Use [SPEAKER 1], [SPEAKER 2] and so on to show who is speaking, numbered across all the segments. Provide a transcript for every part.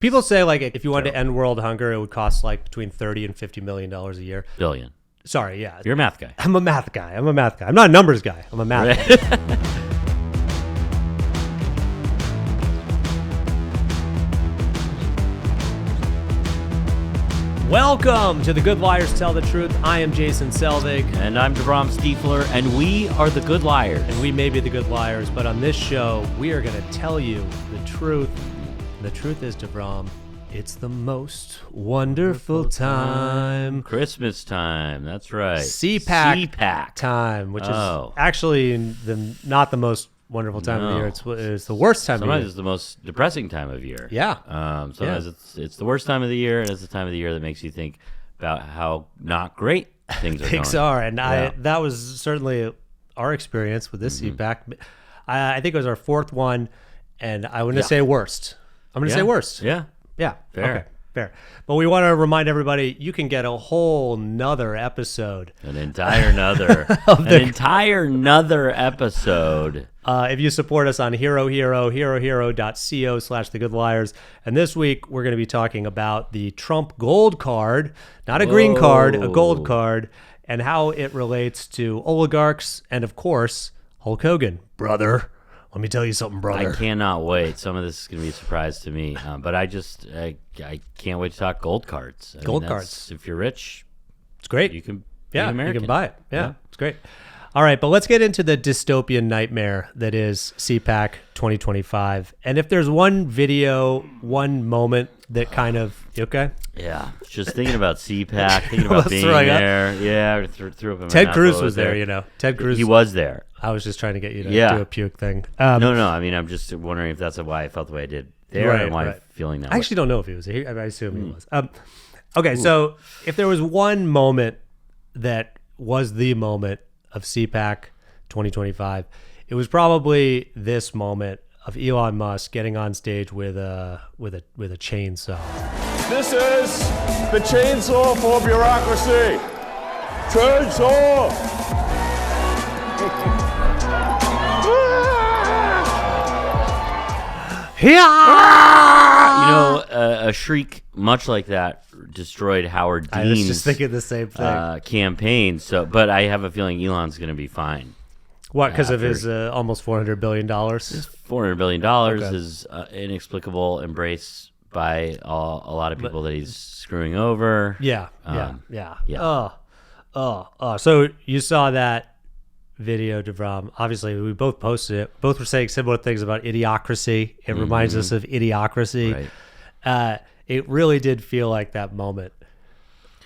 [SPEAKER 1] People say like if you wanted to end world hunger, it would cost like between $30 and $50 million a year.
[SPEAKER 2] Billion.
[SPEAKER 1] Sorry, yeah.
[SPEAKER 2] You're a math guy.
[SPEAKER 1] I'm a math guy. I'm not a numbers guy. I'm a math guy. Welcome to The Good Liars Tell the Truth. I am Jason Selvig.
[SPEAKER 2] And I'm DeBrom Stiefler, and we are the Good Liars.
[SPEAKER 1] And we may be the good liars, but on this show, we are going to tell you the truth. The truth is, DeBrom, it's the most wonderful time.
[SPEAKER 2] Christmas time, that's right.
[SPEAKER 1] CPAC time, which is actually not the most wonderful time of the year. It's the worst time of the year.
[SPEAKER 2] Sometimes it's the most depressing time of year.
[SPEAKER 1] Yeah.
[SPEAKER 2] Sometimes it's the worst time of the year, and it's the time of the year that makes you think about how not great things are going.
[SPEAKER 1] And that was certainly our experience with this CPAC. I think it was our fourth one, and I want to say worst. I'm going to say worst.
[SPEAKER 2] Yeah.
[SPEAKER 1] Yeah.
[SPEAKER 2] Fair.
[SPEAKER 1] Okay. Fair. But we want to remind everybody, you can get a whole nother episode.
[SPEAKER 2] An entire nother episode.
[SPEAKER 1] If you support us on herohero.co/thegoodliars. And this week, we're going to be talking about the Trump gold card, not a green card, a gold card, and how it relates to oligarchs and, of course, Hulk Hogan. Brother. Let me tell you something, brother.
[SPEAKER 2] I cannot wait. Some of this is going to be a surprise to me. But I can't wait to talk gold cards.
[SPEAKER 1] Gold cards.
[SPEAKER 2] If you're rich,
[SPEAKER 1] it's great.
[SPEAKER 2] You can
[SPEAKER 1] you can buy it. Yeah, it's great. All right, but let's get into the dystopian nightmare that is CPAC 2025. And if there's one video, one moment that kind of, you okay?
[SPEAKER 2] Yeah, just thinking about CPAC, thinking about being there. Yeah, threw up in my mouth.
[SPEAKER 1] Ted Cruz was there, you know. Ted Cruz.
[SPEAKER 2] He was there.
[SPEAKER 1] I was just trying to get you to do a puke thing.
[SPEAKER 2] No. I mean, I'm just wondering if that's why I felt the way I did there and why I'm feeling that way.
[SPEAKER 1] I actually don't know if he was here. I assume he was. Okay, so if there was one moment that was the moment of CPAC 2025, it was probably this moment of Elon Musk getting on stage with a chainsaw.
[SPEAKER 3] This is the chainsaw for bureaucracy. Chainsaw.
[SPEAKER 2] A shriek much like that destroyed Howard Dean's
[SPEAKER 1] I was just thinking the same thing.
[SPEAKER 2] Campaign. But I have a feeling Elon's going to be fine.
[SPEAKER 1] What, because of his almost $400 billion?
[SPEAKER 2] His $400 billion is inexplicable, embraced by a lot of people that he's screwing over.
[SPEAKER 1] Yeah. So you saw that video, DeBrom. Obviously, we both posted it. Both were saying similar things about idiocracy. It reminds us of idiocracy.
[SPEAKER 2] Right.
[SPEAKER 1] It really did feel like that moment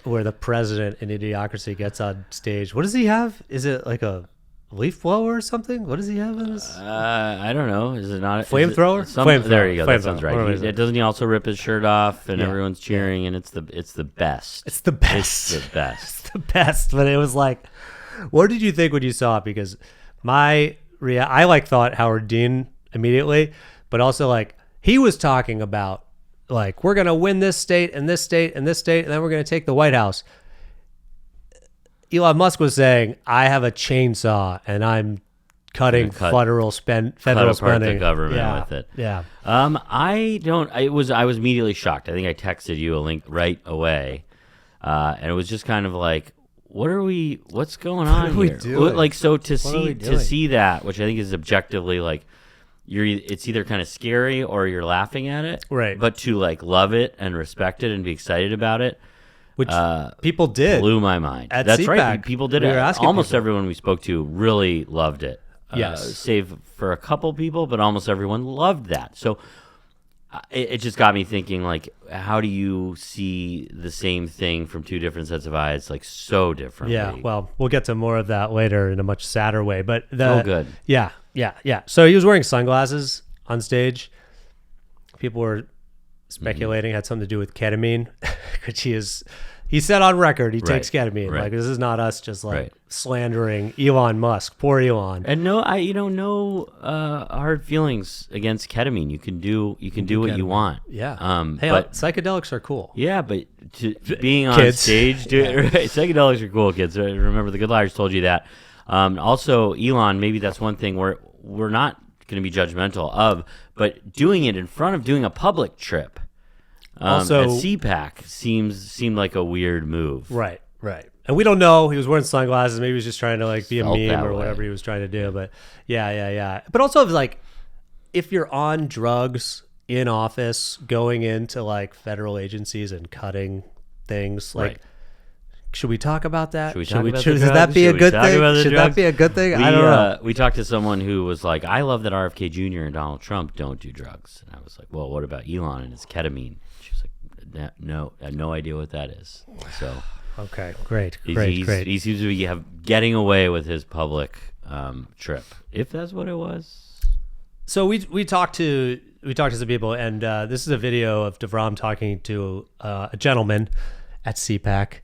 [SPEAKER 1] where the president in Idiocracy gets on stage. What does he have? Is it like a leaf blower or something? What does he have in his?
[SPEAKER 2] I don't know. Is it not a
[SPEAKER 1] flamethrower?
[SPEAKER 2] There you go. That sounds right. Doesn't he also rip his shirt off and everyone's cheering and it's the best.
[SPEAKER 1] It's the best.
[SPEAKER 2] It's the best.
[SPEAKER 1] It's the best. But it was like, what did you think when you saw it? Because I thought Howard Dean immediately, but also like he was talking about like, we're going to win this state and this state and this state, and then we're going to take the White House. Elon Musk was saying, I have a chainsaw and I'm cutting federal spending.
[SPEAKER 2] The government with it.
[SPEAKER 1] Yeah.
[SPEAKER 2] I was immediately shocked. I think I texted you a link right away. And it was just kind of like, what's going on here? Like, so to see that, which I think is objectively like, it's either kind of scary or you're laughing at it,
[SPEAKER 1] right?
[SPEAKER 2] But to like love it and respect it and be excited about it,
[SPEAKER 1] which people did,
[SPEAKER 2] blew my mind.
[SPEAKER 1] That's
[SPEAKER 2] CPAC, right. People did it. Almost everyone we spoke to really loved it.
[SPEAKER 1] Yes,
[SPEAKER 2] save for a couple people, but almost everyone loved that. So it just got me thinking, like, how do you see the same thing from two different sets of eyes, like so differently?
[SPEAKER 1] Yeah. Well, we'll get to more of that later in a much sadder way. But
[SPEAKER 2] good.
[SPEAKER 1] Yeah. So he was wearing sunglasses on stage. People were speculating it had something to do with ketamine, which he said on record he takes ketamine.
[SPEAKER 2] Right.
[SPEAKER 1] Like, this is not us just like slandering Elon Musk. Poor Elon.
[SPEAKER 2] And no hard feelings against ketamine. You can do what you want.
[SPEAKER 1] Yeah. But psychedelics are cool.
[SPEAKER 2] Yeah, but being on stage, psychedelics are cool, kids. Remember, the Good Liars told you that. Also, Elon, maybe that's one thing we're not going to be judgmental of, but doing it in front of doing a public trip
[SPEAKER 1] Also,
[SPEAKER 2] at CPAC seemed like a weird move.
[SPEAKER 1] Right. And we don't know. He was wearing sunglasses. Maybe he was just trying to like be a meme or whatever he was trying to do. But yeah. But also, it's like if you're on drugs in office, going into like federal agencies and cutting things, like, should we talk about that?
[SPEAKER 2] Should we talk about
[SPEAKER 1] should that be a good thing? Should that be a good thing? I don't know.
[SPEAKER 2] We talked to someone who was like, I love that RFK Jr. and Donald Trump don't do drugs. And I was like, well, what about Elon and his ketamine? She was like, no, I have no idea what that is. So...
[SPEAKER 1] Okay, great.
[SPEAKER 2] He seems to be getting away with his public trip, if that's what it was.
[SPEAKER 1] So we talked to some people, and this is a video of DeVrom talking to a gentleman at CPAC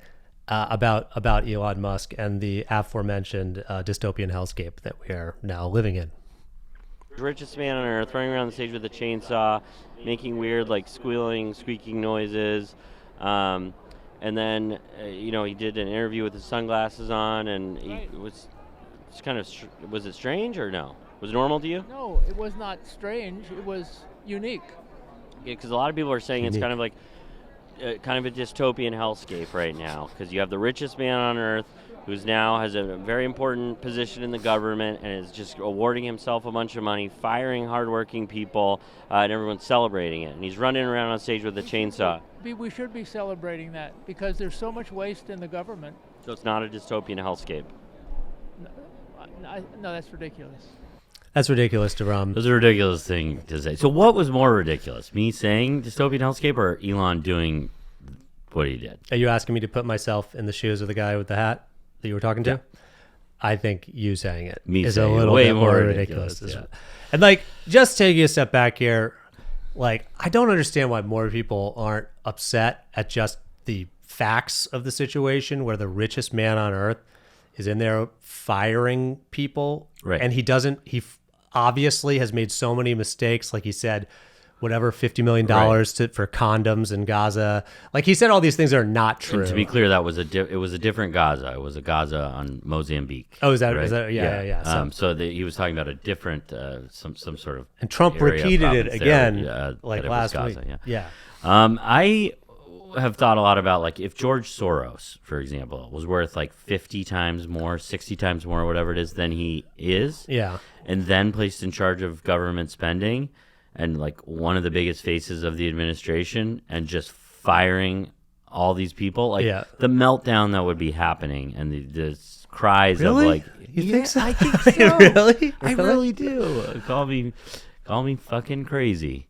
[SPEAKER 1] about Elon Musk and the aforementioned dystopian hellscape that we are now living in.
[SPEAKER 4] Richest man on earth, running around the stage with a chainsaw, making weird like squeaking noises. And then, he did an interview with his sunglasses on, and it was kind of, was it strange or no? Was it normal to you?
[SPEAKER 5] No, it was not strange. It was unique.
[SPEAKER 4] Yeah, because a lot of people are saying it's kind of like, kind of a dystopian hellscape right now, because you have the richest man on earth who's now has a very important position in the government and is just awarding himself a bunch of money, firing hardworking people, and everyone's celebrating it. And he's running around on stage with a chainsaw.
[SPEAKER 5] We should be celebrating that because there's so much waste in the government.
[SPEAKER 4] So it's not a dystopian hellscape.
[SPEAKER 5] No, that's ridiculous.
[SPEAKER 1] That's ridiculous, DeVrom.
[SPEAKER 2] It was a ridiculous thing to say. So what was more ridiculous? Me saying dystopian hellscape or Elon doing what he did?
[SPEAKER 1] Are you asking me to put myself in the shoes of the guy with the hat that you were talking to? I think you saying it is a little bit more ridiculous.
[SPEAKER 2] Yeah.
[SPEAKER 1] And like, just taking a step back here, like, I don't understand why more people aren't upset at just the facts of the situation where the richest man on earth is in there firing people.
[SPEAKER 2] Right.
[SPEAKER 1] And he obviously has made so many mistakes. Like he said, whatever, $50 million for condoms in Gaza. Like he said all these things that are not true.
[SPEAKER 2] And to be clear, that was it was a different Gaza. It was a Gaza on Mozambique.
[SPEAKER 1] Oh, is that?
[SPEAKER 2] Right?
[SPEAKER 1] Is that? Yeah.
[SPEAKER 2] So he was talking about a different, some sort of.
[SPEAKER 1] And Trump repeated it again, like last
[SPEAKER 2] Gaza,
[SPEAKER 1] week. Yeah.
[SPEAKER 2] I have thought a lot about like if George Soros, for example, was worth like 50 times more, 60 times more, whatever it is, than he is.
[SPEAKER 1] Yeah.
[SPEAKER 2] And then placed in charge of government spending. And like one of the biggest faces of the administration and just firing all these people, like the meltdown that would be happening and the cries of like,
[SPEAKER 1] you think so?
[SPEAKER 2] I think so.
[SPEAKER 1] Really?
[SPEAKER 2] I really do. Call me fucking crazy,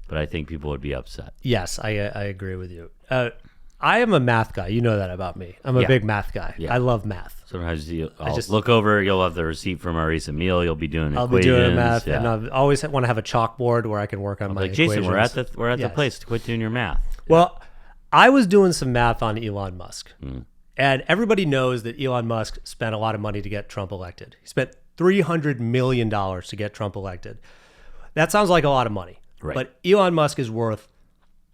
[SPEAKER 2] but I think people would be upset.
[SPEAKER 1] Yes, I agree with you. I am a math guy. You know that about me. I'm a big math guy. Yeah. I love math.
[SPEAKER 2] Sometimes I'll just look over. You'll have the receipt from our recent meal. You'll be doing
[SPEAKER 1] I'll
[SPEAKER 2] equations.
[SPEAKER 1] Be doing math, and I always want to have a chalkboard where I can work on my equations.
[SPEAKER 2] Jason, we're at the place to quit doing your math.
[SPEAKER 1] Well, I was doing some math on Elon Musk, and everybody knows that Elon Musk spent a lot of money to get Trump elected. He spent $300 million to get Trump elected. That sounds like a lot of money,
[SPEAKER 2] right?
[SPEAKER 1] But Elon Musk is worth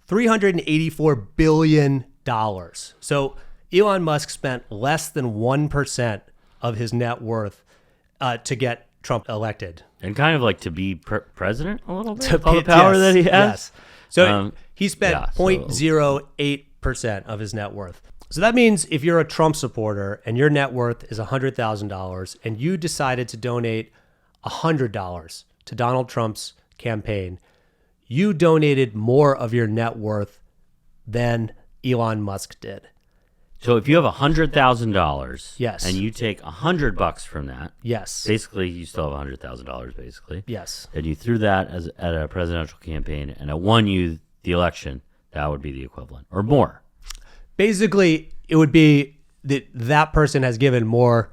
[SPEAKER 1] $384 billion. So Elon Musk spent less than 1% of his net worth to get Trump elected.
[SPEAKER 2] And kind of like to be president a little bit? All the power that he has?
[SPEAKER 1] Yes. So he spent 0.08% of his net worth. So that means if you're a Trump supporter and your net worth is $100,000 and you decided to donate $100 to Donald Trump's campaign, you donated more of your net worth than Elon Musk did.
[SPEAKER 2] So if you have $100,000,
[SPEAKER 1] yes,
[SPEAKER 2] and you take $100 from that,
[SPEAKER 1] yes,
[SPEAKER 2] basically you still have $100,000, basically,
[SPEAKER 1] yes,
[SPEAKER 2] and you threw that at a presidential campaign, and it won you the election, that would be the equivalent or more. Basically,
[SPEAKER 1] it would be that person has given more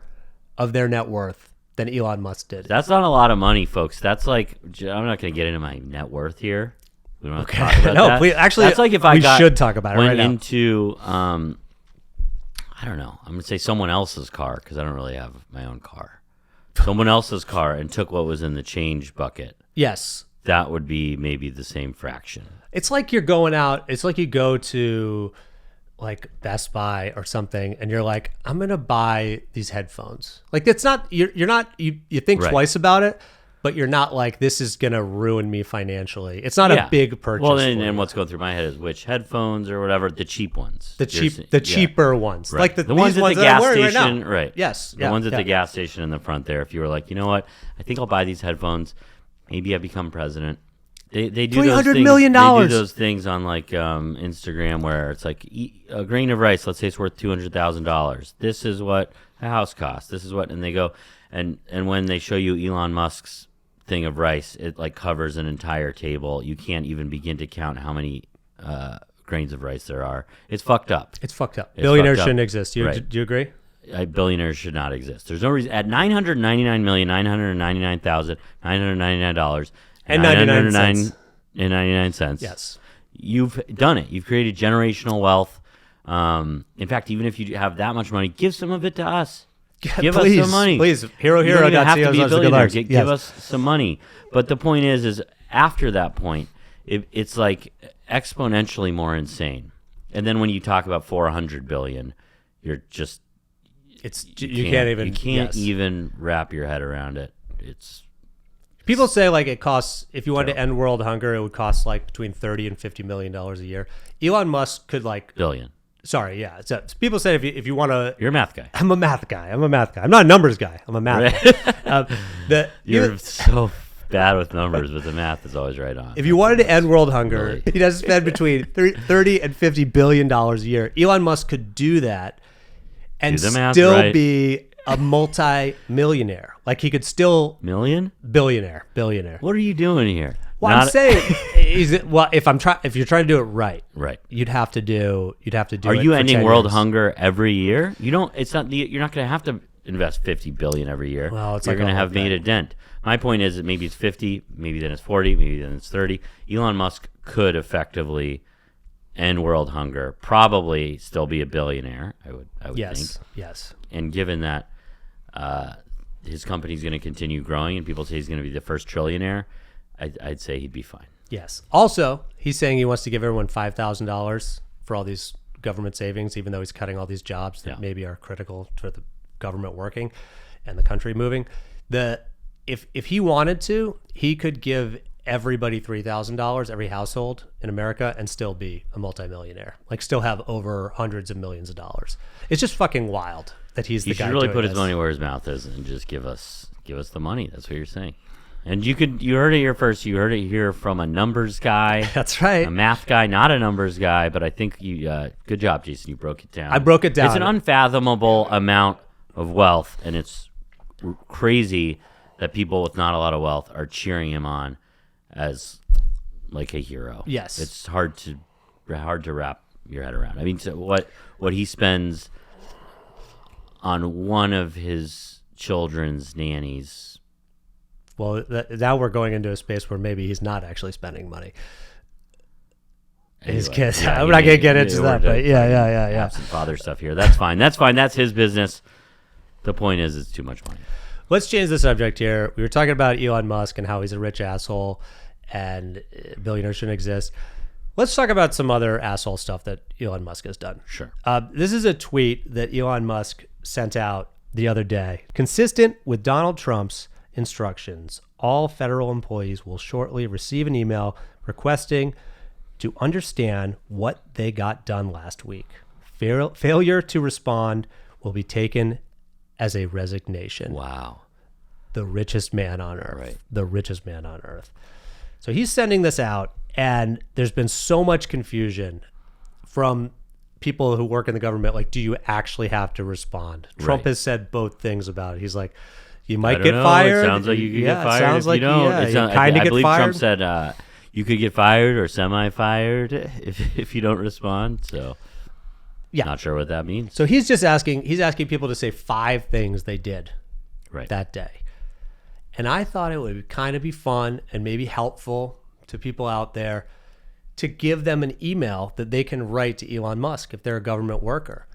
[SPEAKER 1] of their net worth than Elon Musk did.
[SPEAKER 2] That's not a lot of money, folks. That's like, I'm not going to get into my net worth here. We don't have to talk about that.
[SPEAKER 1] Please, actually,
[SPEAKER 2] that's like if I
[SPEAKER 1] should talk about it right now.
[SPEAKER 2] Went into, I don't know, I'm going to say someone else's car because I don't really have my own car. Someone else's car and took what was in the change bucket.
[SPEAKER 1] Yes.
[SPEAKER 2] That would be maybe the same fraction.
[SPEAKER 1] It's like you're going out, it's like you go to like Best Buy or something and you're like, I'm going to buy these headphones. Like it's not, you think twice about it, but you're not like, this is going to ruin me financially. It's not a big purchase.
[SPEAKER 2] Well, and what's going through my head is which headphones or whatever, the cheap ones.
[SPEAKER 1] The cheaper ones.
[SPEAKER 2] Right.
[SPEAKER 1] Like
[SPEAKER 2] the ones at the gas station. Right.
[SPEAKER 1] Yes.
[SPEAKER 2] The ones at the gas station in the front there. If you were like, you know what, I think I'll buy these headphones. Maybe I become president. They do
[SPEAKER 1] $300 million.
[SPEAKER 2] They do those things on like Instagram where it's like a grain of rice. Let's say it's worth $200,000. This is what a house costs. This is what, and they go, and when they show you Elon Musk's thing of rice, it like covers an entire table. You can't even begin to count how many grains of rice there are. It's fucked up.
[SPEAKER 1] Billionaires shouldn't exist. Do you agree?
[SPEAKER 2] Billionaires should not exist. There's no reason. At $999,999,999
[SPEAKER 1] and
[SPEAKER 2] 99 cents.
[SPEAKER 1] Yes.
[SPEAKER 2] You've done it. You've created generational wealth. In fact, even if you have that much money, give some of it to us. Give us some money.
[SPEAKER 1] Please,
[SPEAKER 2] hero. You don't even have to be a billionaire. Give us some money. But the point is after that point, it's like exponentially more insane. And then when you talk about 400 billion, you're just you can't even wrap your head around it.
[SPEAKER 1] People say like it costs, if you wanted to end world hunger, it would cost like between $30 and $50 million a year. Elon Musk could like
[SPEAKER 2] billion.
[SPEAKER 1] Sorry, yeah. So people say if you want to,
[SPEAKER 2] you're a math guy.
[SPEAKER 1] I'm a math guy. I'm not a numbers guy. I'm a math guy.
[SPEAKER 2] You're so bad with numbers, but the math is always right on.
[SPEAKER 1] If you wanted to end world hunger, he'd have to spend between $30 and $50 billion a year. Elon Musk could do that and still be a multi-millionaire. Like he could still billionaire.
[SPEAKER 2] What are you doing here?
[SPEAKER 1] Well, I'm saying, if you're trying to do it right, you'd have to do.
[SPEAKER 2] Are you ending world hunger every year? You don't. It's not. You're not going to have to invest $50 billion every year.
[SPEAKER 1] Well, it's
[SPEAKER 2] you're going to have made a dent. My point is that maybe it's 50, maybe then it's 40, maybe then it's 30. Elon Musk could effectively end world hunger, probably still be a billionaire. I would think.
[SPEAKER 1] Yes.
[SPEAKER 2] And given that his company's going to continue growing, and people say he's going to be the first trillionaire, I'd say he'd be fine.
[SPEAKER 1] Yes. Also, he's saying he wants to give everyone $5,000 for all these government savings, even though he's cutting all these jobs that maybe are critical to the government working and the country moving. If he wanted to, he could give everybody $3,000, every household in America, and still be a multimillionaire. Like still have over hundreds of millions of dollars. It's just fucking wild that he's the guy.
[SPEAKER 2] He should really put his money where his mouth is and just give us the money. That's what you're saying. And you heard it here first. You heard it here from a numbers guy.
[SPEAKER 1] That's right.
[SPEAKER 2] A math guy, not a numbers guy. But I think good job, Jason. You broke it down.
[SPEAKER 1] I broke it down.
[SPEAKER 2] It's an unfathomable amount of wealth, and it's crazy that people with not a lot of wealth are cheering him on as like a hero.
[SPEAKER 1] Yes.
[SPEAKER 2] It's hard to wrap your head around. I mean, so what he spends on one of his children's nannies.
[SPEAKER 1] Well, now we're going into a space where maybe he's not actually spending money. His kids. I'm not going to get into that, but yeah.
[SPEAKER 2] Absent father stuff here. That's fine. That's his business. The point is, it's too much money.
[SPEAKER 1] Let's change the subject here. We were talking about Elon Musk and how he's a rich asshole and billionaires shouldn't exist. Let's talk about some other asshole stuff that Elon Musk has done.
[SPEAKER 2] Sure.
[SPEAKER 1] This is a tweet that Elon Musk sent out the other day. Consistent with Donald Trump's instructions, all federal employees will shortly receive an email requesting to understand what they got done last week. Failure to respond will be taken as a resignation.
[SPEAKER 2] Wow.
[SPEAKER 1] The richest man on earth.
[SPEAKER 2] Right.
[SPEAKER 1] The richest man on earth. So he's sending this out, and there's been so much confusion from people who work in the government. Like, do you actually have to respond? Trump has said both things about it. He's like, you might get fired.
[SPEAKER 2] It sounds like you could get fired.
[SPEAKER 1] It sounds like
[SPEAKER 2] you don't.
[SPEAKER 1] I
[SPEAKER 2] believe
[SPEAKER 1] fired.
[SPEAKER 2] Trump said you could get fired or semi-fired if you don't respond. So, not sure what that means.
[SPEAKER 1] So he's asking people to say 5 things they did that day. And I thought it would kind of be fun and maybe helpful to people out there to give them an email that they can write to Elon Musk if they're a government worker.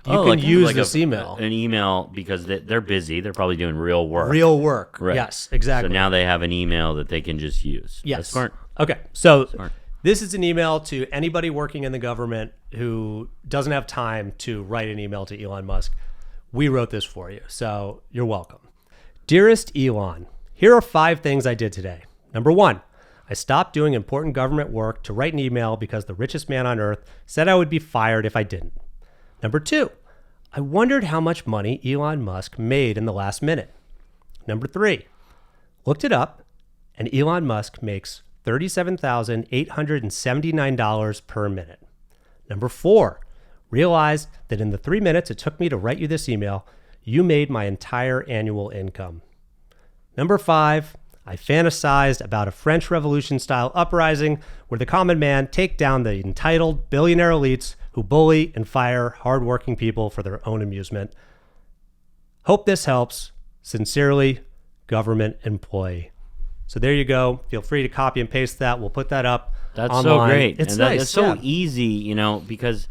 [SPEAKER 1] You can use this email.
[SPEAKER 2] An email because they're busy. They're probably doing real work.
[SPEAKER 1] Real work.
[SPEAKER 2] Right.
[SPEAKER 1] Yes, exactly.
[SPEAKER 2] So now they have an email that they can just use.
[SPEAKER 1] Yes.
[SPEAKER 2] That's smart.
[SPEAKER 1] Okay. So this is an email to anybody working in the government who doesn't have time to write an email to Elon Musk. We wrote this for you, so you're welcome. Dearest Elon, Here are 5 things I did today. Number 1, I stopped doing important government work to write an email because the richest man on earth said I would be fired if I didn't. Number 2, I wondered how much money Elon Musk made in the last minute. Number 3, looked it up, and Elon Musk makes $37,879 per minute. Number 4, realized that in the 3 minutes it took me to write you this email, you made my entire annual income. Number 5, I fantasized about a French Revolution-style uprising where the common man take down the entitled billionaire elites who bully and fire hardworking people for their own amusement. Hope this helps. Sincerely, government employee. So there you go. Feel free to copy and paste that. We'll put that up
[SPEAKER 2] That's
[SPEAKER 1] online.
[SPEAKER 2] so great.
[SPEAKER 1] It's
[SPEAKER 2] and
[SPEAKER 1] nice.
[SPEAKER 2] That's so easy, because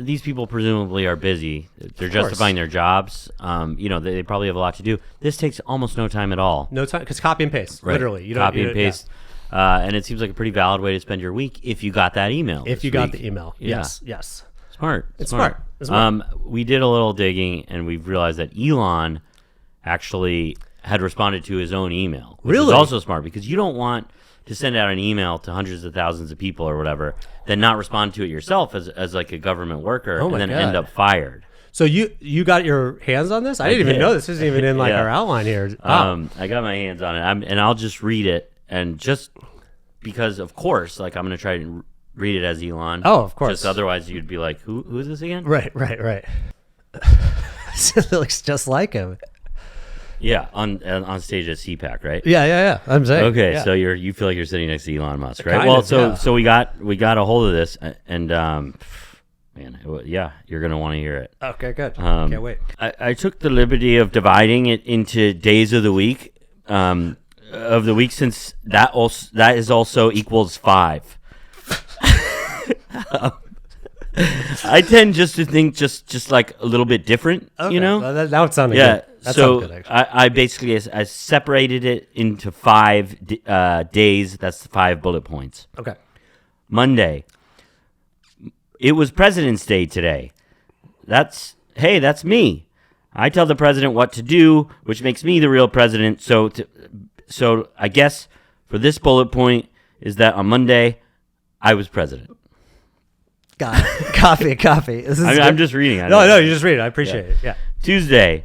[SPEAKER 2] these people presumably are busy. They're justifying their jobs. They probably have a lot to do. This takes almost no time at all.
[SPEAKER 1] No time, because copy and paste,
[SPEAKER 2] Right.
[SPEAKER 1] literally. You
[SPEAKER 2] Copy and paste. And it seems like a pretty valid way to spend your week if you got that email.
[SPEAKER 1] If you got the email.
[SPEAKER 2] Yeah.
[SPEAKER 1] Yes.
[SPEAKER 2] Smart.
[SPEAKER 1] It's smart. It's smart.
[SPEAKER 2] We did a little digging, and we've realized that Elon actually had responded to his own email, which is
[SPEAKER 1] Really?
[SPEAKER 2] also smart, because you don't want to send out an email to hundreds of thousands of people or whatever, then not respond to it yourself as like a government worker,
[SPEAKER 1] Oh
[SPEAKER 2] and
[SPEAKER 1] my
[SPEAKER 2] then
[SPEAKER 1] God.
[SPEAKER 2] end up fired.
[SPEAKER 1] So you got your hands on this? I didn't even
[SPEAKER 2] did.
[SPEAKER 1] know this isn't even in like
[SPEAKER 2] Yeah.
[SPEAKER 1] our outline here. Wow.
[SPEAKER 2] I got my hands on it, and I'll just read it, and just because, of course, like I'm going to try to read it as Elon.
[SPEAKER 1] Oh, of course.
[SPEAKER 2] Just otherwise, you'd be like, who is this again?
[SPEAKER 1] Right. It looks just like him.
[SPEAKER 2] Yeah, on stage at CPAC, right?
[SPEAKER 1] Yeah. I'm saying.
[SPEAKER 2] Okay,
[SPEAKER 1] yeah.
[SPEAKER 2] so you feel like you're sitting next to Elon Musk, right?
[SPEAKER 1] Kind
[SPEAKER 2] Well,
[SPEAKER 1] of,
[SPEAKER 2] so
[SPEAKER 1] yeah.
[SPEAKER 2] so we got a hold of this, and man, you're gonna want to hear it.
[SPEAKER 1] Okay, good. Can't wait.
[SPEAKER 2] I took the liberty of dividing it into days of the week, since that is also equals 5. I tend just to think just like a little bit different,
[SPEAKER 1] Okay. Well, that would sound
[SPEAKER 2] Yeah.
[SPEAKER 1] good. That
[SPEAKER 2] So
[SPEAKER 1] sounds good, actually.
[SPEAKER 2] I basically I separated it into 5 days. That's 5 bullet points.
[SPEAKER 1] Okay.
[SPEAKER 2] Monday. It was President's Day today. That's me. I tell the president what to do, which makes me the real president. So I guess for this bullet point is that on Monday I was president.
[SPEAKER 1] Got it. Copy. This is
[SPEAKER 2] I'm just reading.
[SPEAKER 1] No, you just read it. I appreciate it. Yeah.
[SPEAKER 2] Tuesday.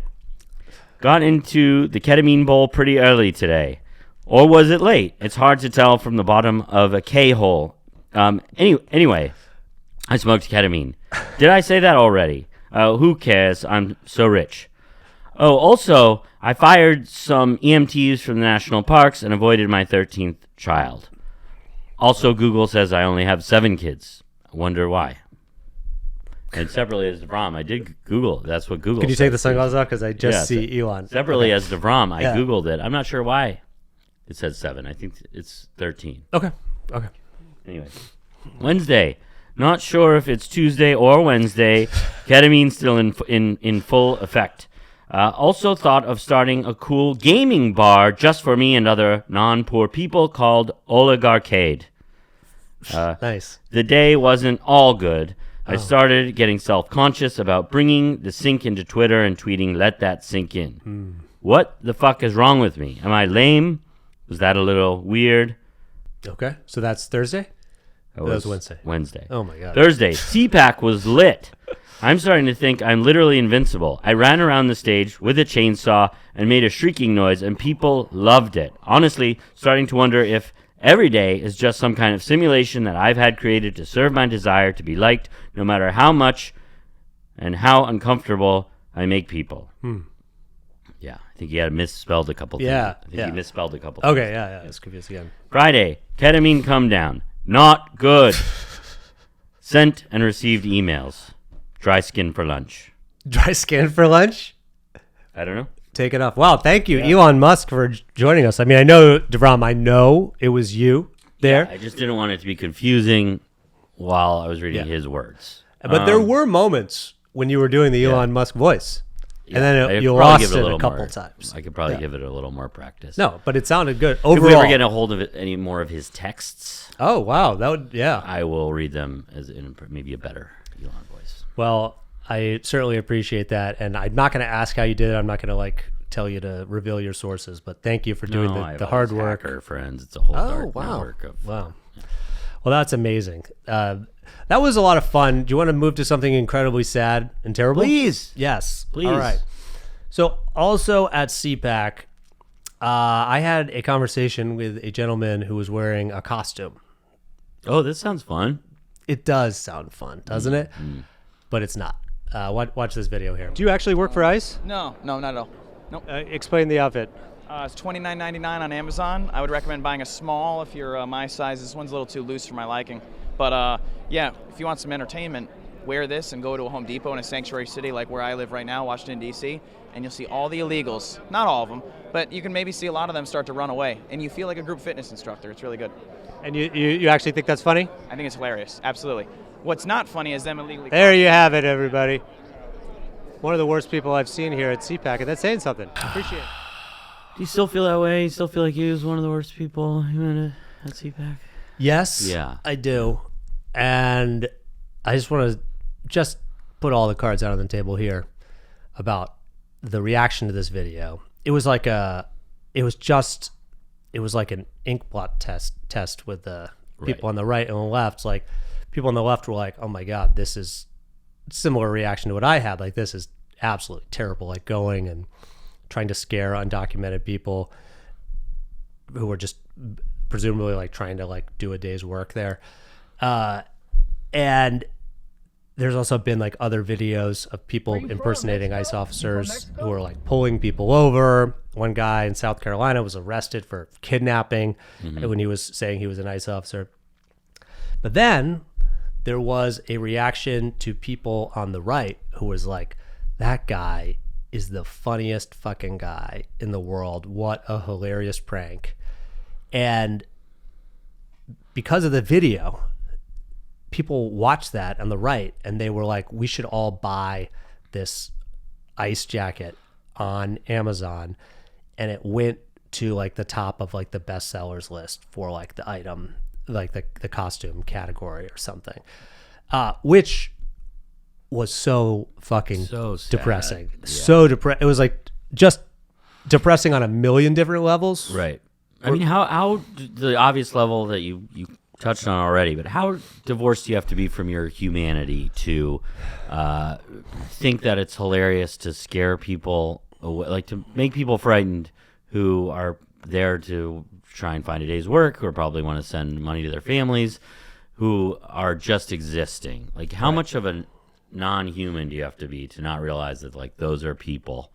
[SPEAKER 2] Got into the ketamine bowl pretty early today. Or was it late? It's hard to tell from the bottom of a K-hole. Anyway, I smoked ketamine. Did I say that already? Who cares? I'm so rich. Oh, also, I fired some EMTs from the national parks and avoided my 13th child. Also, Google says I only have 7 kids. I wonder why. And separately as DeVrom, I did Google. That's what Google
[SPEAKER 1] Can you
[SPEAKER 2] says.
[SPEAKER 1] take the sunglasses off? Because I just see Elon.
[SPEAKER 2] Separately as DeVrom, I
[SPEAKER 1] Yeah.
[SPEAKER 2] Googled it. I'm not sure why it says 7. I think it's 13.
[SPEAKER 1] Okay.
[SPEAKER 2] Anyway, Wednesday. Not sure if it's Tuesday or Wednesday. Ketamine still in full effect. Also thought of starting a cool gaming bar just for me and other non-poor people called Oligarcade.
[SPEAKER 1] Nice.
[SPEAKER 2] The day wasn't all good. I started getting self-conscious about bringing the sink into Twitter and tweeting, "Let that sink in." What the fuck is wrong with me? Am I lame? Was that a little weird?
[SPEAKER 1] Okay. So that's Thursday? That was Wednesday.
[SPEAKER 2] Wednesday.
[SPEAKER 1] Oh, my God.
[SPEAKER 2] Thursday. CPAC was lit. I'm starting to think I'm literally invincible. I ran around the stage with a chainsaw and made a shrieking noise, and people loved it. Honestly, starting to wonder if every day is just some kind of simulation that I've had created to serve my desire to be liked, no matter how much and how uncomfortable I make people. Yeah, I think he had misspelled a couple things.
[SPEAKER 1] Yeah,
[SPEAKER 2] I think
[SPEAKER 1] yeah.
[SPEAKER 2] he misspelled a couple things.
[SPEAKER 1] Okay, yeah. It's confused again.
[SPEAKER 2] Friday, ketamine come down. Not good. Sent and received emails. Dry skin for lunch.
[SPEAKER 1] Dry skin for lunch?
[SPEAKER 2] I don't know.
[SPEAKER 1] Take it off. Wow, thank you, Elon Musk, for joining us. I mean, I know, DeVrom, I know it was you there.
[SPEAKER 2] I just didn't want it to be confusing while I was reading his words.
[SPEAKER 1] But there were moments when you were doing the Elon Musk voice. And then
[SPEAKER 2] I
[SPEAKER 1] you
[SPEAKER 2] could probably
[SPEAKER 1] lost
[SPEAKER 2] give
[SPEAKER 1] it a
[SPEAKER 2] little
[SPEAKER 1] couple
[SPEAKER 2] more-
[SPEAKER 1] times.
[SPEAKER 2] I could probably give it a little more practice.
[SPEAKER 1] No, but it sounded good
[SPEAKER 2] If
[SPEAKER 1] overall.
[SPEAKER 2] we ever get a hold of it, any more of his texts,
[SPEAKER 1] Oh, wow. That would, yeah.
[SPEAKER 2] I will read them as in maybe a better Elon voice.
[SPEAKER 1] Well, I certainly appreciate that. And I'm not going to ask how you did it. I'm not going to tell you to reveal your sources, but thank you for doing the
[SPEAKER 2] hard
[SPEAKER 1] work.
[SPEAKER 2] Hacker friends, it's a whole dark network of.
[SPEAKER 1] Wow. Well, that's amazing. That was a lot of fun. Do you want to move to something incredibly sad and terrible?
[SPEAKER 2] Please.
[SPEAKER 1] Yes.
[SPEAKER 2] Please.
[SPEAKER 1] All right. So also at CPAC, I had a conversation with a gentleman who was wearing a costume.
[SPEAKER 2] Oh, this sounds fun.
[SPEAKER 1] It does sound fun, doesn't it? But it's not. Watch this video here.
[SPEAKER 6] Do you actually work for ICE?
[SPEAKER 7] No, not at all. Nope.
[SPEAKER 6] Explain the outfit.
[SPEAKER 7] It's $29.99 on Amazon. I would recommend buying a small if you're my size. This one's a little too loose for my liking. But yeah, if you want some entertainment, wear this and go to a Home Depot in a sanctuary city like where I live right now, Washington, D.C., and you'll see all the illegals. Not all of them, but you can maybe see a lot of them start to run away. And you feel like a group fitness instructor. It's really good.
[SPEAKER 6] And you actually think that's funny?
[SPEAKER 7] I think it's hilarious. Absolutely. What's not funny is them illegally.
[SPEAKER 6] There you have it, everybody. One of the worst people I've seen here at CPAC, and that's saying something. Appreciate it.
[SPEAKER 2] Do you still feel that way? You still feel like he was one of the worst people you met at CPAC?
[SPEAKER 1] Yes,
[SPEAKER 2] Yeah.
[SPEAKER 1] I do. And I just want to put all the cards out on the table here about the reaction to this video. It was like an inkblot test with the people on the right and the left. Like people on the left were like, oh my God, this is similar reaction to what I had. Like, this is absolutely terrible. Like going and trying to scare undocumented people who were just presumably like trying to like do a day's work there. And there's also been like other videos of people impersonating ICE officers who are like pulling people over. One guy in South Carolina was arrested for kidnapping when he was saying he was an ICE officer. But then there was a reaction to people on the right who was like, that guy is the funniest fucking guy in the world. What a hilarious prank. And because of the video, people watched that on the right and they were like, we should all buy this ICE jacket on Amazon. And it went to like the top of like the bestsellers list for like the item, like the costume category or something, which was so fucking depressing.
[SPEAKER 2] Yeah.
[SPEAKER 1] So depressing. It was like just depressing on a million different levels.
[SPEAKER 2] Right. I mean, how the obvious level that you touched on already, but how divorced do you have to be from your humanity to think that it's hilarious to scare people, like to make people frightened who are there to try and find a day's work, who probably want to send money to their families, who are just existing? Like, how much of a non-human do you have to be to not realize that like those are people?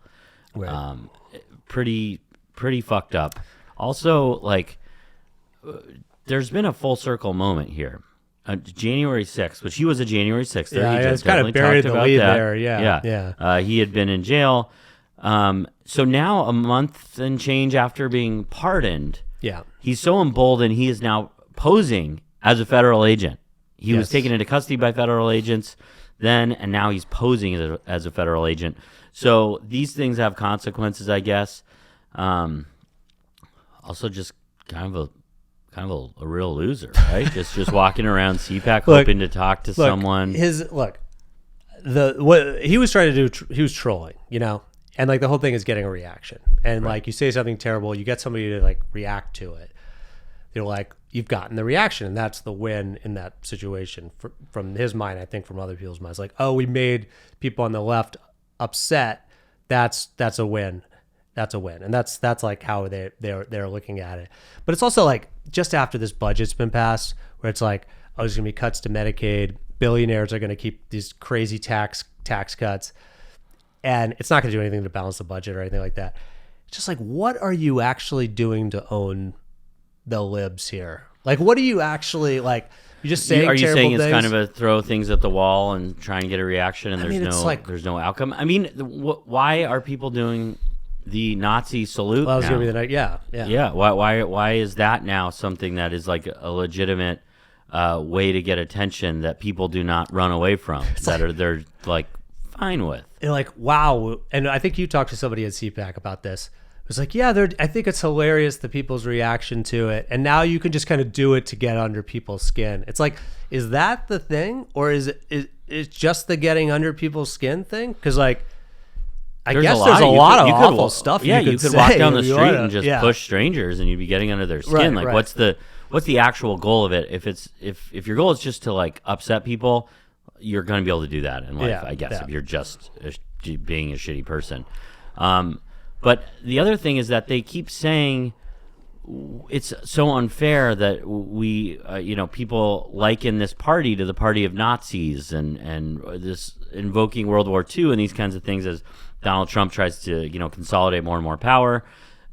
[SPEAKER 1] Right.
[SPEAKER 2] Pretty fucked up. Also, like, there's been a full circle moment here. January 6th, which he was a January 6th.
[SPEAKER 1] Yeah, it's kind of buried in the lead there. Yeah.
[SPEAKER 2] He had been in jail. So now, a month and change after being pardoned, he's so emboldened, he is now posing as a federal agent. He was taken into custody by federal agents then, and now he's posing as a federal agent. So these things have consequences, I guess. Also, just kind of a real loser, right? just walking around CPAC hoping to talk to someone.
[SPEAKER 1] What he was trying to do, he was trolling, you know, and like the whole thing is getting a reaction. And like you say something terrible, you get somebody to like react to it. They're like, you've gotten the reaction, and that's the win in that situation. From his mind, I think from other people's minds, like, oh, we made people on the left upset. That's a win. That's a win. And that's like how they're looking at it. But it's also like just after this budget's been passed, where it's like, oh, there's gonna be cuts to Medicaid, billionaires are gonna keep these crazy tax cuts, and it's not gonna do anything to balance the budget or anything like that. It's just like, what are you actually doing to own the libs here? Like, what are you actually like? You're just saying.
[SPEAKER 2] Are you
[SPEAKER 1] terrible
[SPEAKER 2] saying it's
[SPEAKER 1] things?
[SPEAKER 2] kind of a throw things at the wall and try and get a reaction, and there's no outcome? I mean, why are people doing the Nazi salute?
[SPEAKER 1] Well,
[SPEAKER 2] now?
[SPEAKER 1] Yeah.
[SPEAKER 2] Why is that now something that is like a legitimate way to get attention that people do not run away from? They're like fine with.
[SPEAKER 1] And like, wow. And I think you talked to somebody at CPAC about this. It was like, yeah, I think it's hilarious, the people's reaction to it. And now you can just kind of do it to get under people's skin. It's like, is that the thing? Or is it just the getting under people's skin thing? Because like, I guess there's a lot of awful stuff.
[SPEAKER 2] Yeah,
[SPEAKER 1] you could
[SPEAKER 2] walk
[SPEAKER 1] say
[SPEAKER 2] down the
[SPEAKER 1] if you
[SPEAKER 2] street
[SPEAKER 1] wanna-
[SPEAKER 2] and just
[SPEAKER 1] yeah.
[SPEAKER 2] push strangers, and you'd be getting under their skin.
[SPEAKER 1] Right,
[SPEAKER 2] Like,
[SPEAKER 1] right.
[SPEAKER 2] what's the actual goal of it? If your goal is just to like upset people, you're going to be able to do that in life,
[SPEAKER 1] Yeah,
[SPEAKER 2] I guess.
[SPEAKER 1] yeah.
[SPEAKER 2] If you're just being a shitty person. But the other thing is that they keep saying it's so unfair that we, people liken this party to the party of Nazis and this invoking World War II and these kinds of things as Donald Trump tries to, consolidate more and more power.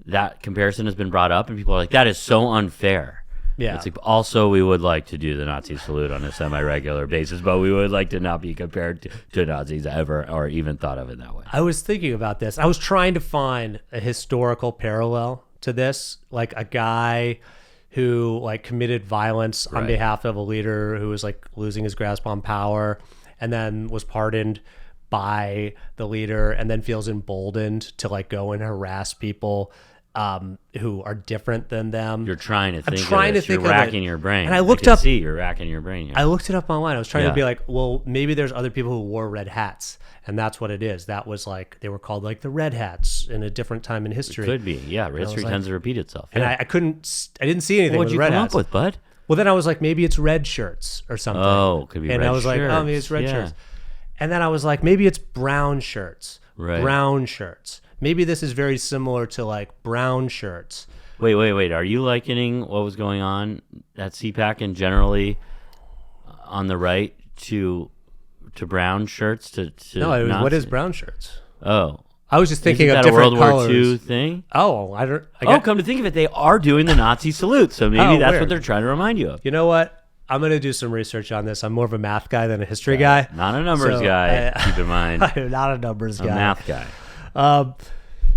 [SPEAKER 2] That comparison has been brought up, and people are like, that is so unfair.
[SPEAKER 1] Yeah.
[SPEAKER 2] It's like, also, we would like to do the Nazi salute on a semi-regular basis, but we would like to not be compared to Nazis ever or even thought of it that way.
[SPEAKER 1] I was thinking about this. I was trying to find a historical parallel to this, like a guy who like committed violence on
[SPEAKER 2] Right.
[SPEAKER 1] behalf of a leader who was like losing his grasp on power and then was pardoned by the leader and then feels emboldened to like go and harass people who are different than them.
[SPEAKER 2] You're trying to think
[SPEAKER 1] trying
[SPEAKER 2] of this.
[SPEAKER 1] to think
[SPEAKER 2] You're
[SPEAKER 1] of it.
[SPEAKER 2] racking your brain.
[SPEAKER 1] And I looked
[SPEAKER 2] can
[SPEAKER 1] up-
[SPEAKER 2] see you're racking your brain here.
[SPEAKER 1] I looked it up online. I was trying to
[SPEAKER 2] Yeah.
[SPEAKER 1] be like, well, maybe there's other people who wore red hats, and that's what it is. That was like they were called like the red hats in a different time in history.
[SPEAKER 2] Could be. Yeah, history
[SPEAKER 1] like-
[SPEAKER 2] tends to repeat itself.
[SPEAKER 1] And
[SPEAKER 2] Yeah.
[SPEAKER 1] I didn't see anything
[SPEAKER 2] What'd
[SPEAKER 1] with
[SPEAKER 2] you
[SPEAKER 1] red
[SPEAKER 2] come
[SPEAKER 1] hats.
[SPEAKER 2] up with, bud?
[SPEAKER 1] Well, then I was like, maybe it's red shirts or something.
[SPEAKER 2] Oh, could be
[SPEAKER 1] and
[SPEAKER 2] red
[SPEAKER 1] I was like, oh, maybe
[SPEAKER 2] shirts.
[SPEAKER 1] it's red
[SPEAKER 2] Yeah.
[SPEAKER 1] shirts. And then I was like, maybe it's brown shirts.
[SPEAKER 2] Right.
[SPEAKER 1] Brown shirts. Maybe this is very similar to like brown shirts.
[SPEAKER 2] Wait. Are you likening what was going on at CPAC and generally on the right to brown shirts? To
[SPEAKER 1] No, it was, what
[SPEAKER 2] Nazi-
[SPEAKER 1] is brown shirts?
[SPEAKER 2] Oh,
[SPEAKER 1] I was just thinking
[SPEAKER 2] isn't
[SPEAKER 1] of
[SPEAKER 2] that a
[SPEAKER 1] different
[SPEAKER 2] World
[SPEAKER 1] colors.
[SPEAKER 2] War II thing?
[SPEAKER 1] Oh, I don't.
[SPEAKER 2] Come to think of it, they are doing the Nazi salute, so maybe
[SPEAKER 1] Oh,
[SPEAKER 2] that's
[SPEAKER 1] weird.
[SPEAKER 2] what they're trying to remind you of.
[SPEAKER 1] You know what? I'm gonna do some research on this. I'm more of a math guy than a history guy.
[SPEAKER 2] Not a numbers
[SPEAKER 1] So,
[SPEAKER 2] guy. Keep in mind,
[SPEAKER 1] I'm not a numbers
[SPEAKER 2] a
[SPEAKER 1] guy.
[SPEAKER 2] math guy.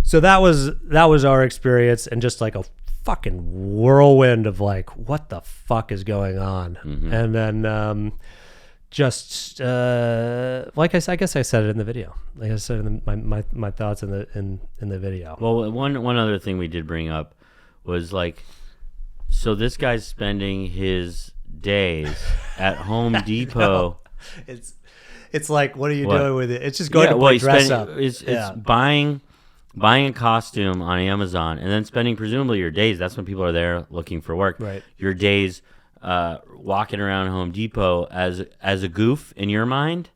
[SPEAKER 1] So that was our experience, and just like a fucking whirlwind of like, what the fuck is going on?
[SPEAKER 2] Mm-hmm.
[SPEAKER 1] And then just like I guess I said it in the video. Like I said in my thoughts in the video.
[SPEAKER 2] Well, one other thing we did bring up was like, so this guy's spending his days at Home Depot.
[SPEAKER 1] It's like, what are you
[SPEAKER 2] What?
[SPEAKER 1] doing with it? It's just going to play dress up.
[SPEAKER 2] It's buying a costume on Amazon and then spending presumably your days. That's when people are there looking for work.
[SPEAKER 1] Right.
[SPEAKER 2] Your days walking around Home Depot as a goof in your mind.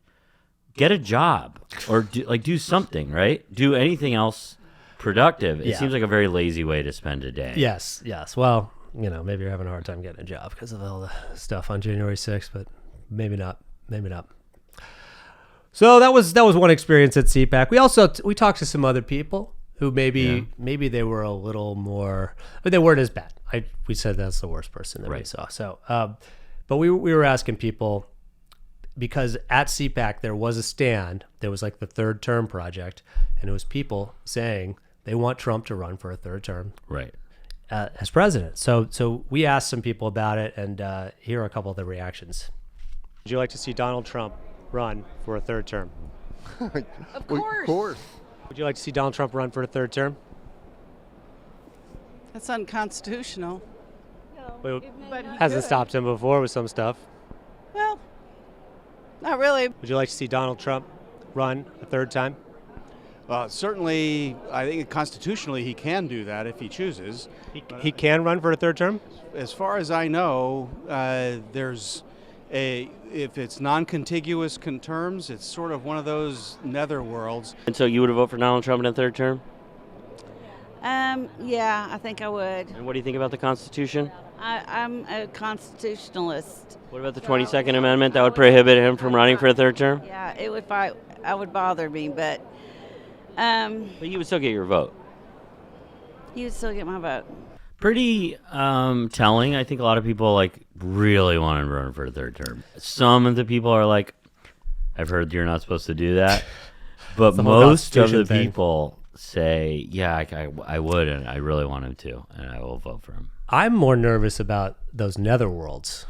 [SPEAKER 2] Get a job or do something, right? Do anything else productive. It
[SPEAKER 1] Yeah.
[SPEAKER 2] seems like a very lazy way to spend a day.
[SPEAKER 1] Yes. Well, maybe you're having a hard time getting a job because of all the stuff on January 6th, but maybe not. So that was one experience at CPAC. We also we talked to some other people who maybe they were a little more, but they weren't as bad. We said that's the worst person that we
[SPEAKER 2] Right.
[SPEAKER 1] saw. So, but we were asking people, because at CPAC there was a stand. There was like the third term project, and it was people saying they want Trump to run for a third term
[SPEAKER 2] Right.
[SPEAKER 1] as president. So we asked some people about it, and here are a couple of the reactions. Would you like to see Donald Trump run for a third term?
[SPEAKER 8] Of course.
[SPEAKER 1] Would you like to see Donald Trump run for a third term?
[SPEAKER 8] That's unconstitutional.
[SPEAKER 1] Well,
[SPEAKER 8] But he
[SPEAKER 1] hasn't
[SPEAKER 8] could.
[SPEAKER 1] stopped him before with some stuff.
[SPEAKER 8] Well, not really.
[SPEAKER 1] Would you like to see Donald Trump run a third time?
[SPEAKER 9] Certainly, I think constitutionally he can do that if he chooses.
[SPEAKER 1] He can run for a third term?
[SPEAKER 9] As far as I know, if it's non-contiguous terms, it's sort of one of those nether worlds.
[SPEAKER 4] And so you would vote for Donald Trump in a third term?
[SPEAKER 8] Yeah, I think I would.
[SPEAKER 4] And what do you think about the Constitution?
[SPEAKER 8] I'm a constitutionalist.
[SPEAKER 4] What about the 22nd Amendment that would prohibit him from running for a third term?
[SPEAKER 8] Yeah, it would. I would bother me, but
[SPEAKER 4] But you would still get your vote.
[SPEAKER 8] you would still get my vote.
[SPEAKER 2] Pretty telling. I think a lot of people like really want to run for a third term. Some of the people are like, I've heard you're not supposed to do that. But
[SPEAKER 1] the whole
[SPEAKER 2] most of
[SPEAKER 1] Constitution
[SPEAKER 2] the
[SPEAKER 1] thing.
[SPEAKER 2] people say, yeah, I would, and I really want him to, and I will vote for him.
[SPEAKER 1] I'm more nervous about those netherworlds,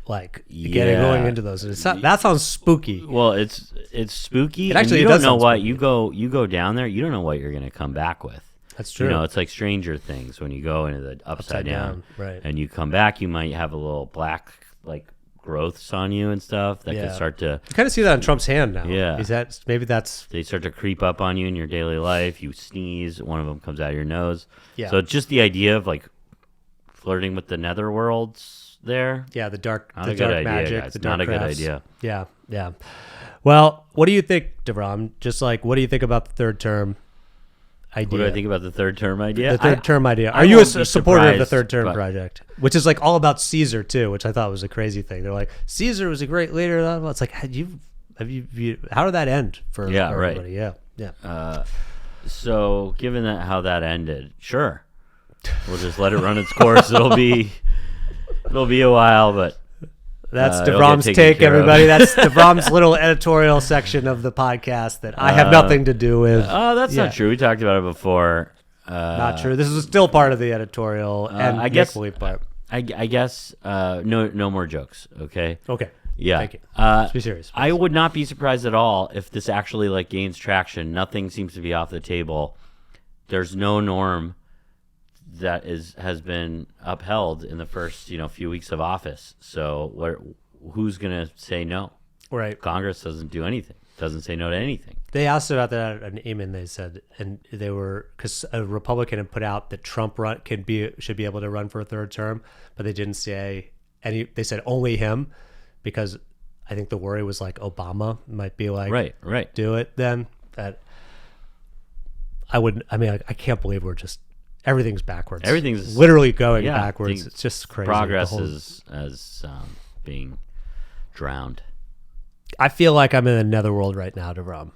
[SPEAKER 1] like
[SPEAKER 2] Yeah.
[SPEAKER 1] going into those. That sounds spooky.
[SPEAKER 2] Well, it's spooky.
[SPEAKER 1] It actually
[SPEAKER 2] and you
[SPEAKER 1] does
[SPEAKER 2] don't know
[SPEAKER 1] sound
[SPEAKER 2] what
[SPEAKER 1] spooky.
[SPEAKER 2] you go down there. You don't know what you're going to come back with.
[SPEAKER 1] That's true.
[SPEAKER 2] You know, it's like Stranger Things when you go into the upside down,
[SPEAKER 1] right?
[SPEAKER 2] and you come back. You might have a little black like growths on you and stuff that could start to.
[SPEAKER 1] You kind of see that on Trump's hand now.
[SPEAKER 2] Yeah.
[SPEAKER 1] Maybe that's.
[SPEAKER 2] They start to creep up on you in your daily life. You sneeze, one of them comes out of your nose.
[SPEAKER 1] Yeah.
[SPEAKER 2] So just the idea of like flirting with the netherworlds there.
[SPEAKER 1] Yeah, the dark
[SPEAKER 2] Not
[SPEAKER 1] magic.
[SPEAKER 2] Guys.
[SPEAKER 1] The dark
[SPEAKER 2] Not a good
[SPEAKER 1] crafts.
[SPEAKER 2] idea.
[SPEAKER 1] Yeah. Well, what do you think, DeVrom? Just like, what do you think about the third term idea?
[SPEAKER 2] What do I think about the third term idea?
[SPEAKER 1] The third term idea.
[SPEAKER 2] I
[SPEAKER 1] Are you a
[SPEAKER 2] won't be
[SPEAKER 1] supporter of the
[SPEAKER 2] surprised,
[SPEAKER 1] third term
[SPEAKER 2] but-
[SPEAKER 1] project? Which is like all about Caesar too, which I thought was a crazy thing. They're like, Caesar was a great leader. It's like, how did that end for everybody?
[SPEAKER 2] Right.
[SPEAKER 1] Yeah.
[SPEAKER 2] So given that how that ended, sure, we'll just let it run its course. It'll be a while, but
[SPEAKER 1] that's
[SPEAKER 2] it'll
[SPEAKER 1] DeVrom's
[SPEAKER 2] get taken
[SPEAKER 1] take,
[SPEAKER 2] care of.
[SPEAKER 1] everybody. That's DeVrom's little editorial section of the podcast that I have nothing to do with.
[SPEAKER 2] Oh, that's not true. We talked about it before.
[SPEAKER 1] Not true. This is still part of the editorial and
[SPEAKER 2] I guess
[SPEAKER 1] make-believe part.
[SPEAKER 2] I guess no more jokes. Okay.
[SPEAKER 1] Okay.
[SPEAKER 2] Yeah.
[SPEAKER 1] Thank you. Let's be serious.
[SPEAKER 2] I would not be surprised at all if this actually like gains traction. Nothing seems to be off the table. There's no norm that has been upheld in the first few weeks of office. So who's gonna say no?
[SPEAKER 1] Right.
[SPEAKER 2] Congress doesn't do anything. Doesn't say no to anything.
[SPEAKER 1] They asked about that at an Eamon. They said, and they were because a Republican had put out that Trump should be able to run for a third term, but they didn't say any. They said only him, because I think the worry was like Obama might be like,
[SPEAKER 2] right,
[SPEAKER 1] do it. Then that I wouldn't. I mean, I can't believe we're just everything's backwards.
[SPEAKER 2] Everything's
[SPEAKER 1] literally going backwards. It's just crazy.
[SPEAKER 2] Progress is being drowned.
[SPEAKER 1] I feel like I'm in a netherworld right now, DeVrom.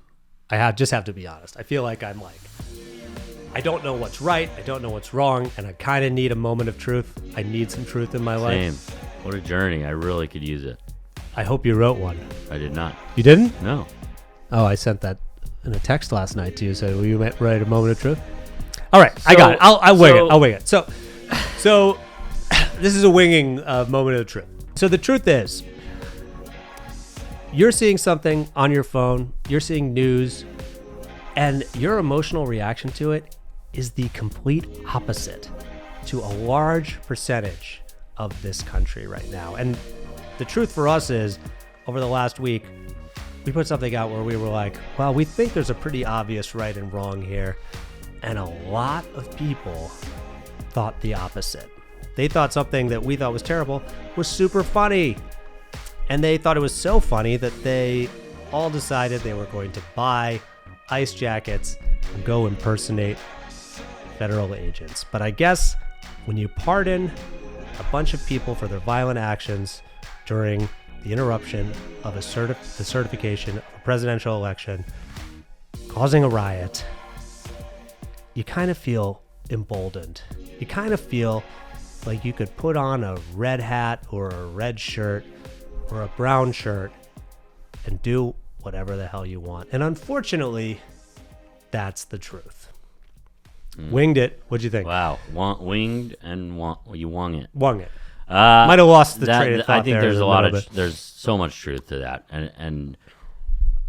[SPEAKER 1] I just have to be honest. I feel like I'm like, I don't know what's right. I don't know what's wrong. And I kind of need a moment of truth. I need some truth in my life.
[SPEAKER 2] Same. What a journey. I really could use it.
[SPEAKER 1] I hope you wrote one.
[SPEAKER 2] I did not.
[SPEAKER 1] You didn't?
[SPEAKER 2] No.
[SPEAKER 1] Oh, I sent that in a text last night to you. So will you write a moment of truth? All right. I got it. I'll wing it. So this is a winging moment of truth. So the truth is, you're seeing something on your phone, you're seeing news, and your emotional reaction to it is the complete opposite to a large percentage of this country right now. And the truth for us is, over the last week, we put something out where we were like, well, we think there's a pretty obvious right and wrong here. And a lot of people thought the opposite. They thought something that we thought was terrible was super funny. And they thought it was so funny that they all decided they were going to buy ice jackets and go impersonate federal agents. But I guess when you pardon a bunch of people for their violent actions during the interruption of the certification of a presidential election, causing a riot, you kind of feel emboldened. You kind of feel like you could put on a red hat or a red shirt or a brown shirt and do whatever the hell you want. And unfortunately, that's the truth. Winged it. What'd you think?
[SPEAKER 2] Wow. Winged and you wung it.
[SPEAKER 1] Wung it. Might have lost the
[SPEAKER 2] that,
[SPEAKER 1] train of thought.
[SPEAKER 2] I think
[SPEAKER 1] there
[SPEAKER 2] there's a lot of
[SPEAKER 1] bit.
[SPEAKER 2] there's so much truth to that, and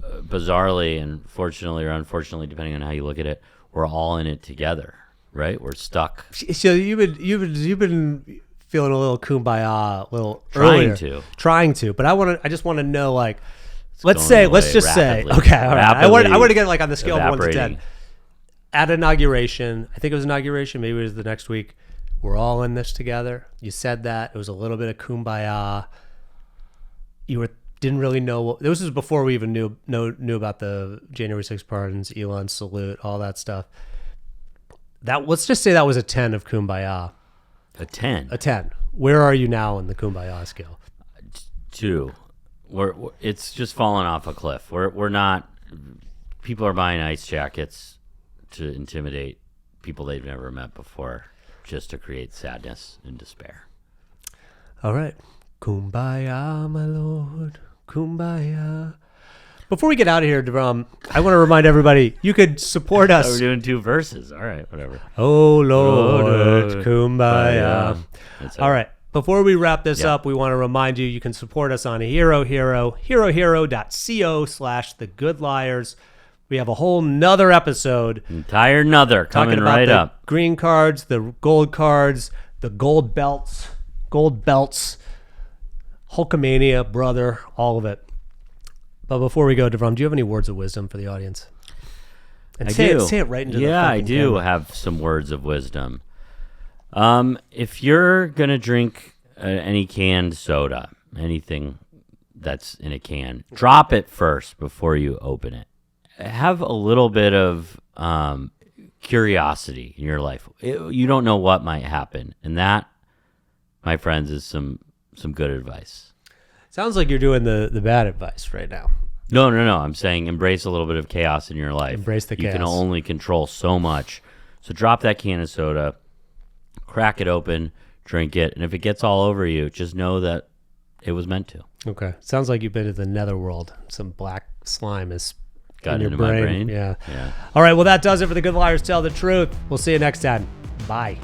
[SPEAKER 2] bizarrely and fortunately or unfortunately, depending on how you look at it, we're all in it together, right? We're stuck.
[SPEAKER 1] So you've been feeling a little kumbaya, a little
[SPEAKER 2] Trying
[SPEAKER 1] earlier.
[SPEAKER 2] to.
[SPEAKER 1] Trying to, but I just want to know, like, let's
[SPEAKER 2] going
[SPEAKER 1] just say,
[SPEAKER 2] rapidly.
[SPEAKER 1] okay, all right. I want to
[SPEAKER 2] Rapidly
[SPEAKER 1] get like on the scale of 1 to 10.
[SPEAKER 2] evaporating.
[SPEAKER 1] At inauguration, I think it was inauguration, maybe it was the next week, we're all in this together. You said that. It was a little bit of kumbaya. You didn't really know this was before we even knew about the January 6th pardons, Elon salute, all that stuff. Let's just say that was a 10 of kumbaya.
[SPEAKER 2] A 10.
[SPEAKER 1] A 10. Where are you now in the kumbaya scale?
[SPEAKER 2] 2. It's just fallen off a cliff. We're not. People are buying ice jackets to intimidate people they've never met before, just to create sadness and despair.
[SPEAKER 1] All right. Kumbaya, my lord. Kumbaya. Before we get out of here, DeVrom, I want to remind everybody, you could support us.
[SPEAKER 2] We're doing 2 verses. All right, whatever.
[SPEAKER 1] Oh, Lord, kumbaya. All right. Before we wrap this up, we want to remind you, you can support us on herohero.co/thegoodliars. We have a whole nother episode.
[SPEAKER 2] Entire nother coming
[SPEAKER 1] talking about
[SPEAKER 2] right
[SPEAKER 1] the
[SPEAKER 2] up.
[SPEAKER 1] Green cards, the gold cards, the gold belts, Hulkamania, brother, all of it. But before we go, Devram, do you have any words of wisdom for the audience? And
[SPEAKER 2] I
[SPEAKER 1] say
[SPEAKER 2] do.
[SPEAKER 1] Say it right into the
[SPEAKER 2] Yeah, I
[SPEAKER 1] fucking
[SPEAKER 2] do
[SPEAKER 1] camera.
[SPEAKER 2] have some words of wisdom. If you're gonna drink any canned soda, anything that's in a can, drop it first before you open it. Have a little bit of curiosity in your life. You don't know what might happen, and that, my friends, is some good advice.
[SPEAKER 1] Sounds like you're doing the bad advice right now.
[SPEAKER 2] No. I'm saying embrace a little bit of chaos in your life.
[SPEAKER 1] Embrace the
[SPEAKER 2] You can
[SPEAKER 1] chaos.
[SPEAKER 2] only control so much. So drop that can of soda, crack it open, drink it, and if it gets all over you, just know that it was meant to.
[SPEAKER 1] Okay. Sounds like you've been to the netherworld. Some black slime is
[SPEAKER 2] Got
[SPEAKER 1] in your
[SPEAKER 2] into my brain.
[SPEAKER 1] Yeah.
[SPEAKER 2] Yeah.
[SPEAKER 1] All right. Well, that does it for the Good Liars Tell the Truth. We'll see you next time. Bye.